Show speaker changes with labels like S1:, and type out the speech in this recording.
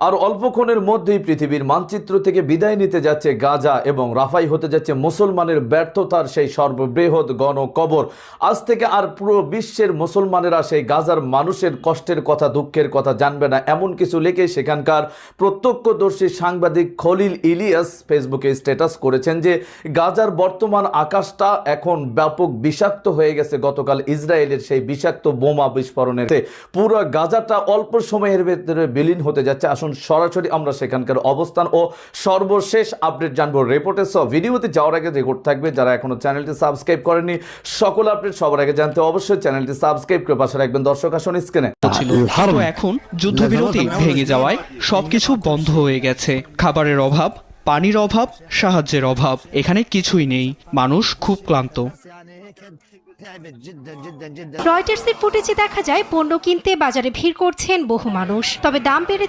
S1: আর অল্পক্ষণের মধ্যেই পৃথিবীর মানচিত্র থেকে বিদায় নিতে যাচ্ছে গাজা এবং রাফাই হতে যাচ্ছে মুসলমানের ব্যর্থতার সেই সর্ববৃহৎ গণকবর। আজ থেকে আর পুরো বিশ্বের মুসলমানেরা সেই গাজার মানুষের কষ্টের কথা, দুঃখের কথা জানবে না, এমন কিছু লিখে সেখানকার প্রত্যক্ষদর্শী সাংবাদিক খলিল ইলিয়াস ফেসবুকে স্ট্যাটাস করেছেন যে গাজার বর্তমান আকাশটা এখন ব্যাপক বিষাক্ত হয়ে গেছে গতকাল ইসরায়েলের সেই বিষাক্ত বোমা বিস্ফোরণের। পুরো গাজাটা অল্প সময়ের ভেতরে বিলীন হতে যাচ্ছে। আসুন সরাসরি আমরা সেখানকার অবস্থান ও সর্বশেষ আপডেট জানবো রিপোর্টে। সব ভিডিওতে যাওয়ার আগে রেকর্ড থাকবে, যারা এখনো চ্যানেলটি সাবস্ক্রাইব করেনি সকল আপডেট সবার আগে জানতে অবশ্যই চ্যানেলটি সাবস্ক্রাইব করে পাশে রাখবেন। দর্শক আসুন স্ক্রিনে।
S2: তো এখন যুদ্ধবিরতি ভেঙে যাওয়ায় সবকিছু বন্ধ হয়ে গেছে। খাবারের অভাব, পানির অভাব, সাহায্যের অভাব, এখানে কিছুই নেই। মানুষ খুব ক্লান্ত।
S3: রয়টার্সের ফুটেজে দেখা যায় পণ্য কিনতে বাজারে ভিড় করছেন বহু মানুষ, তবে দাম বেড়ে